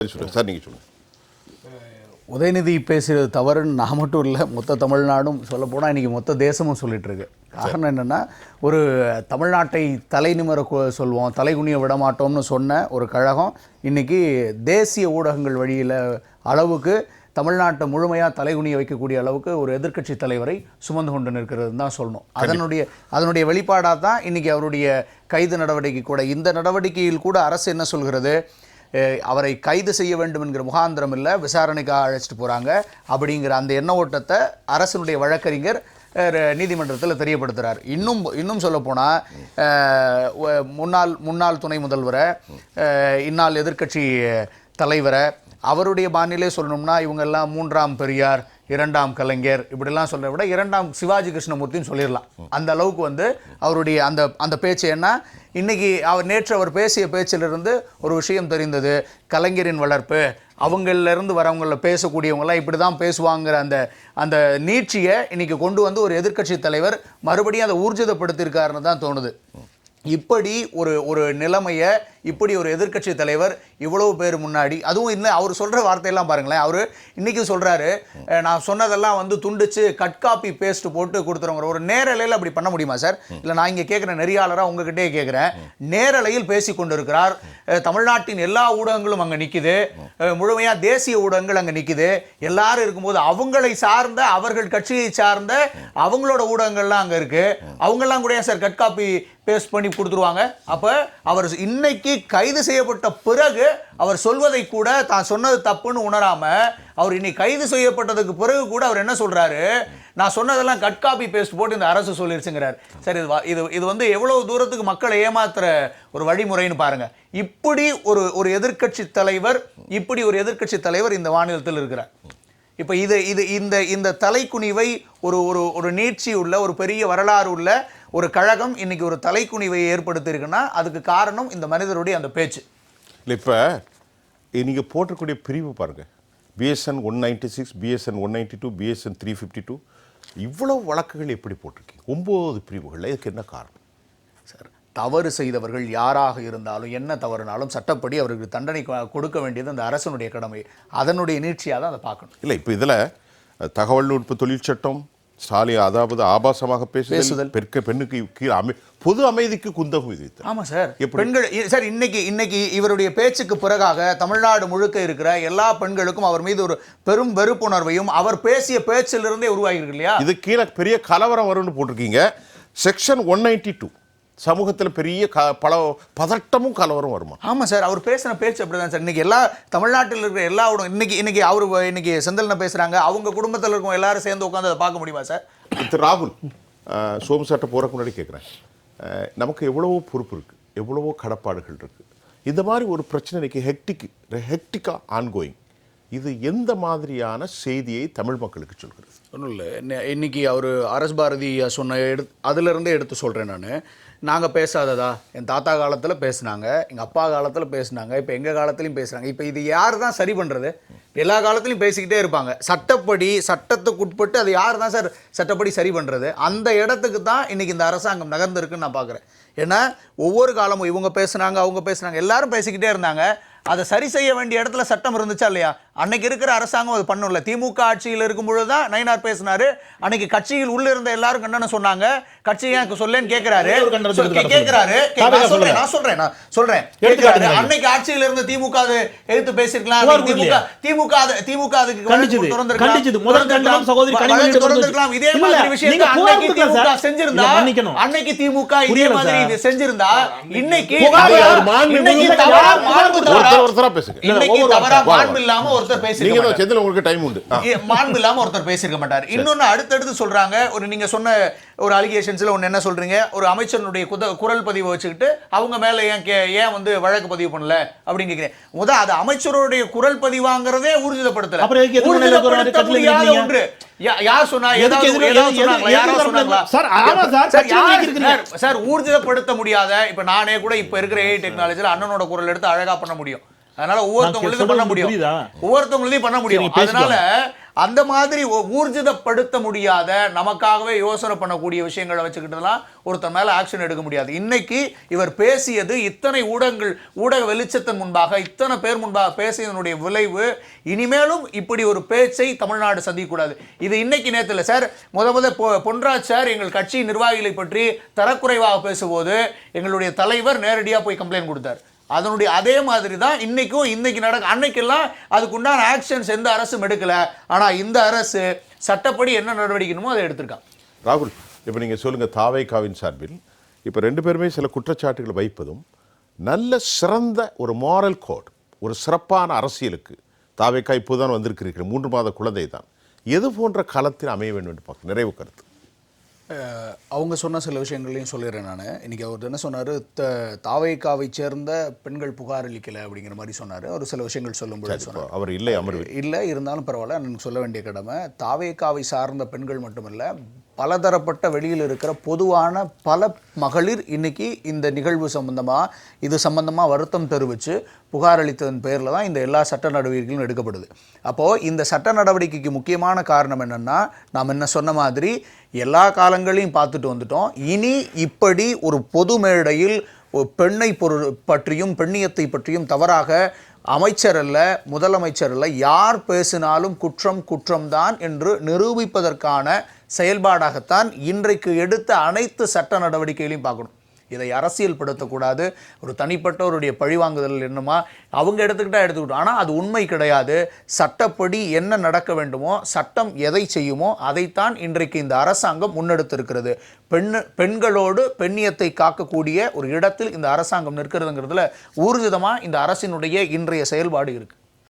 Sir நீங்கள் சொல்லுங்கள். உதயநிதி பேசுகிறது தவறுன்னு நான் மட்டும் இல்லை, மொத்த தமிழ்நாடும் சொல்லப்போனால் இன்றைக்கி மொத்த தேசமும் சொல்லிகிட்ருக்கு. காரணம் என்னென்னா, ஒரு தமிழ்நாட்டை தலை நிமிர சொல்வோம், தலைகுனிய விடமாட்டோம்னு சொன்ன ஒரு கழகம் இன்றைக்கி தேசிய ஊடகங்கள் வழியில் அளவுக்கு தமிழ்நாட்டை முழுமையாக தலைகுனிய வைக்கக்கூடிய அளவுக்கு ஒரு எதிர்க்கட்சி தலைவரை சுமந்து கொண்டு நிற்கிறதுன்னு தான் சொல்லணும். அதனுடைய வெளிப்பாடாக தான் இன்றைக்கி அவருடைய கைது நடவடிக்கை கூட, இந்த நடவடிக்கையில் கூட அரசு என்ன சொல்கிறது, அவரை கைது செய்ய வேண்டும் என்கிற முகாந்திரம் இல்லை, விசாரணைக்காக அழைச்சிட்டு போகிறாங்க அப்படிங்கிற அந்த எண்ண ஓட்டத்தை அரசினுடைய வழக்கறிஞர் நீதிமன்றத்தில் தெரியப்படுத்துகிறார். இன்னும் சொல்லப்போனால் முன்னாள் துணை முதல்வரை, இந்நாள் எதிர்க்கட்சி தலைவரை, அவருடைய பாணியிலே சொல்லணும்னா இவங்கெல்லாம் மூன்றாம் பெரியார், இரண்டாம் கலைஞர் இப்படிலாம் சொல்கிறத விட இரண்டாம் சிவாஜி கிருஷ்ணமூர்த்தின்னு சொல்லிடலாம். அந்த அளவுக்கு அவருடைய அந்த பேச்சு என்ன, இன்றைக்கி நேற்று அவர் பேசிய பேச்சிலிருந்து ஒரு விஷயம் தெரிந்தது. கலைஞரின் வளர்ப்பு, அவங்களிருந்து வரவங்கள பேசக்கூடியவங்களாம் இப்படி தான் பேசுவாங்கிற அந்த நீட்சியை இன்றைக்கி கொண்டு வந்து ஒரு எதிர்க்கட்சி தலைவர் மறுபடியும் அதை ஊர்ஜிதப்படுத்தியிருக்காருன்னு தான் தோணுது. இப்படி ஒரு நிலைமையை, இப்படி ஒரு எதிர்க்கட்சி தலைவர் இவ்வளவு பேர் முன்னாடி, அதுவும் இல்லை அவர் சொல்கிற வார்த்தையெல்லாம் பாருங்களேன். அவர் இன்றைக்கி சொல்கிறாரு, நான் சொன்னதெல்லாம் துண்டிச்சு கட் காப்பி பேஸ்ட் போட்டு கொடுத்துருவாங்க. ஒரு நேரலையில் அப்படி பண்ண முடியுமா சார்? இல்லை, நான் இங்கே கேட்குறேன், நெறியாளராக உங்ககிட்டே கேட்குறேன். நேரலையில் பேசி கொண்டு இருக்கிறார், தமிழ்நாட்டின் எல்லா ஊடகங்களும் அங்கே நிற்குது, முழுமையாக தேசிய ஊடகங்கள் அங்கே நிற்குது. எல்லாரும் இருக்கும்போது அவங்களை சார்ந்த, அவர்கள் கட்சியை சார்ந்த அவங்களோட ஊடகங்கள்லாம் அங்கே இருக்குது. அவங்கெல்லாம் கூட சார் கட் காப்பி பேஸ்ட் பண்ணி கொடுத்துருவாங்க. அப்போ அவர் இன்னைக்கு கைது செய்யப்பட்ட பிறகு அவர் சொல்வதை கூட தான் சொன்னது தப்புன்னு உணராம, அவர் இன்னைக்கு கைது செய்யப்பட்டதுக்கு பிறகு கூட அவர் என்ன சொல்றாரு, நான் சொன்னதெல்லாம் கட் காப்பி பேஸ்ட் போட்டு இந்த அரசு சொல்லிருச்சுங்கிறார். சரி, இது எவ்வளவு தூரத்துக்கு மக்களை ஏமாத்துற ஒரு வழிமுறைன்னு பாருங்க. இப்படி ஒரு எதிர்க்கட்சி தலைவர் இந்த மாநிலத்தில் இருக்கிறார். இப்போ இந்த தலைக்குனிவை ஒரு நீட்சி உள்ள, ஒரு பெரிய வரலாறு உள்ள ஒரு கழகம் இன்னைக்கு ஒரு தலைக்குனிவை ஏற்படுத்தியிருக்குன்னா அதுக்கு காரணம் இந்த மனிதருடைய அந்த பேச்சு. இல்லை, இப்போ நீங்கள் போட்டிருக்கூடிய பிரிவு பாருங்கள், BSN 196, BSN 192, BSN 352, இவ்வளவு வழக்குகள் எப்படி போட்டிருக்கீங்க? 9 பிரிவுகள். இதுக்கு என்ன காரணம் சார்? தவறு செய்தவர்கள் யாராக இருந்தாலும், என்ன தவறுனாலும் சட்டப்படி அவருக்கு தண்டனை கொடுக்க வேண்டியது அந்த அரசனுடைய கடமை. அதனுடைய நீட்சியாக தான் அதை பார்க்கணும். இல்லை, இப்போ இதில் தகவல் நுட்ப தொழிற்சட்டம், அதாவது ஆபாசமாக பேசுதல், பெண்ணுக்கு கீழே பொது அமைதிக்கு குந்தகம் விதித்தல். ஆமாம் சார். பெண்கள் சார், இன்னைக்கு இவருடைய பேச்சுக்கு பிறகாக தமிழ்நாடு முழுக்க இருக்கிற எல்லா பெண்களுக்கும் அவர் மீது ஒரு பெரும் வெறுப்புணர்வையும் அவர் பேசிய பேச்சிலிருந்தே உருவாகிருக்கு இல்லையா? இது கீழே பெரிய கலவரம் வரும்னு போட்டிருக்கீங்க. செக்ஷன் 192 சமூகத்தில் பெரிய பதட்டமும் கலவரம் வருமா? ஆமாம் சார், அவர் பேசின பேச்சு அப்படிதான் சார். இன்னைக்கு எல்லா தமிழ்நாட்டில் இருக்கிற எல்லா இன்னைக்கு அவர் இன்னைக்கு செந்தில்ன பேசுகிறாங்க, அவங்க குடும்பத்தில் இருக்கும் எல்லாரும் சேர்ந்து உட்காந்து அதை பார்க்க முடியுமா சார்? திரு ராகுல், சோமு சட்டை போகிறக்கு முன்னாடி கேட்குறேன், நமக்கு எவ்வளவோ பொறுப்பு இருக்குது, எவ்வளவோ கடப்பாடுகள் இருக்குது. இந்த மாதிரி ஒரு பிரச்சனை இன்னைக்கு ஹெக்டிக்காக ஆன்கோயிங், இது எந்த மாதிரியான செய்தியை தமிழ் மக்களுக்கு சொல்கிறது? ஒன்றும் இல்லை, இன்னைக்கு அவர் அரசு பாரதி சொன்ன அதிலிருந்தே எடுத்து சொல்கிறேன். நாங்கள் பேசாததா? என் தாத்தா காலத்தில் பேசுனாங்க, எங்கள் அப்பா காலத்தில் பேசுனாங்க, இப்போ எங்கள் காலத்துலையும் பேசுகிறாங்க. இப்போ இது யார் தான் சரி பண்ணுறது? எல்லா காலத்துலையும் பேசிக்கிட்டே இருப்பாங்க. சட்டத்துக்கு உட்பட்டு அது யார் தான் சார் சட்டப்படி சரி பண்ணுறது? அந்த இடத்துக்கு தான் இன்றைக்கி இந்த அரசாங்கம் நகர்ந்துருக்குன்னு நான் பார்க்குறேன். ஏன்னா ஒவ்வொரு காலமும் இவங்க பேசுனாங்க, அவங்க பேசுனாங்க, எல்லாரும் பேசிக்கிட்டே இருந்தாங்க. அதை சரி செய்ய வேண்டிய இடத்துல சட்டம் இருந்துச்சா இல்லையா? அன்னைக்கு இருக்கிற அரசாங்கம் அது பண்ணல. திமுக ஆட்சியில் இருக்கும் பொழுது தான் நயினார் பேசினாரு. அன்னைக்கு கட்சியில் உள்ள இருந்த எல்லாரும் கண்டன சொன்னாங்க. கட்சியை எனக்கு சொல்லேன்னு கேட்கிறாரு. அன்னைக்கு ஆட்சியில் இருந்த திமுக எதிர்த்து பேசிருக்கலாம். திமுக இதே மாதிரி விஷயத்தை செஞ்சிருந்தா, அன்னைக்கு திமுக இதே மாதிரி செஞ்சிருந்தா, இன்னைக்கு அடுத்தடுத்து சொல்றாங்க. நீங்க சொன்ன ஒரு அலிகேஷன்ஸ்ல ஒன்னு என்ன சொல்றீங்க, ஒரு அமைச்சருடைய குரல் பதிவு வச்சுக்கிட்டு அவங்க மேல ஏன் வழக்கு பதிவு பண்ணல அப்படின்னு கேக்குறேன். அது அமைச்சருடைய குரல் பதிவாங்கிறதே ஊர்ஜிதப்படுத்தல. ஒன்று யார் சொன்னா? ஊர்ஜிதப்படுத்த முடியாத, இப்ப நானே கூட இப்ப இருக்கிற AI டெக்னாலஜில அண்ணனோட குரல் எடுத்து அழகா பண்ண முடியும். அதனால ஒவ்வொருத்தவங்களையும் பண்ண முடியும். அதனால அந்த மாதிரி ஊர்ஜிதப்படுத்த முடியாத, நமக்காகவே யோசனை பண்ணக்கூடிய விஷயங்களை வச்சுக்கிட்டுலாம் ஒருத்தர் மேலே ஆக்ஷன் எடுக்க முடியாது. இன்னைக்கு இவர் பேசியது இத்தனை ஊடக வெளிச்சத்தின் முன்பாக, இத்தனை பேர் முன்பாக பேசியதனுடைய விளைவு, இனிமேலும் இப்படி ஒரு பேச்சை தமிழ்நாடு சந்திக்கக்கூடாது. இது இன்னைக்கு நேற்று இல்லை சார். பொன்ராஜ் சார் எங்கள் கட்சி நிர்வாகிகளை பற்றி தரக்குறைவாக பேசும்போது எங்களுடைய தலைவர் நேரடியாக போய் கம்ப்ளைண்ட் கொடுத்தார். அதனுடைய அதே மாதிரி தான் இன்னைக்கு அன்னைக்கெல்லாம் அதுக்குண்டான ஆக்ஷன்ஸ் எந்த அரசும் எடுக்கல. ஆனால் இந்த அரசு சட்டப்படி என்ன நடவடிக்கணுமோ அதை எடுத்திருக்காங்க. ராகுல், இப்போ நீங்கள் சொல்லுங்கள், தாவேகாவின் சார்பில் இப்போ 2 பேருமே சில குற்றச்சாட்டுகளை வைப்பதும் நல்ல சிறந்த ஒரு மாரல் கோட், ஒரு சிறப்பான அரசியலுக்கு தாவேகா இப்போதான் வந்திருக்கிறீர்கள், 3 மாத குழந்தை தான், எது போன்ற காலத்தில் அமைய வேண்டும் என்று பார்க்க நிறைவு கருத்து. அவங்க சொன்ன சில விஷயங்களையும் சொல்லிடுறேன் நான். இன்றைக்கி அவர் என்ன சொன்னார், தாவேகாவை சேர்ந்த பெண்கள் புகார் அளிக்கலை அப்படிங்கிற மாதிரி சொன்னார். ஒரு சில விஷயங்கள் சொல்லும்போது சொன்னார் அவர் இல்லை அமர்வு இல்லை, இருந்தாலும் பரவாயில்ல, எனக்கு சொல்ல வேண்டிய கடமை. தாவேகாவை சார்ந்த பெண்கள் மட்டுமல்ல, பலதரப்பட்ட வெளியில் இருக்கிற பொதுவான பல மகளிர் இன்னைக்கு இந்த நிகழ்வு இது சம்பந்தமாக வருத்தம் தெரிவித்து புகார் அளித்ததன் பேரில் தான் இந்த எல்லா சட்ட நடவடிக்கைகளும் எடுக்கப்படுது. அப்போது இந்த சட்ட நடவடிக்கைக்கு முக்கியமான காரணம் என்னென்னா, நாம் என்ன சொன்ன மாதிரி எல்லா காலங்களையும் பார்த்துட்டு வந்துட்டோம். இனி இப்படி ஒரு பொது மேடையில் பெண்ணை பற்றியும் பெண்ணியத்தை பற்றியும் தவறாக அமைச்சர் அல்ல, முதலமைச்சர் அல்ல, யார் பேசினாலும் குற்றம்தான் என்று நிரூபிப்பதற்கான செயல்பாடாகத்தான் இன்றைக்கு எடுத்த அனைத்து சட்ட நடவடிக்கைகளையும் பார்க்கணும். இதை அரசியல்படுத்தக்கூடாது. ஒரு தனிப்பட்டவருடைய பழிவாங்குதல் என்னமா அவங்க எடுத்துக்கிட்டோம், ஆனால் அது உண்மை கிடையாது. சட்டப்படி என்ன நடக்க வேண்டுமோ, சட்டம் எதை செய்யுமோ அதைத்தான் இன்றைக்கு இந்த அரசாங்கம் முன்னெடுத்திருக்கிறது. பெண்களோடு பெண்ணியத்தை காக்கக்கூடிய ஒரு இடத்தில் இந்த அரசாங்கம் நிற்கிறதுங்கிறதுல ஊர்ஜிதமாக இந்த அரசினுடைய இன்றைய செயல்பாடு இருக்குது.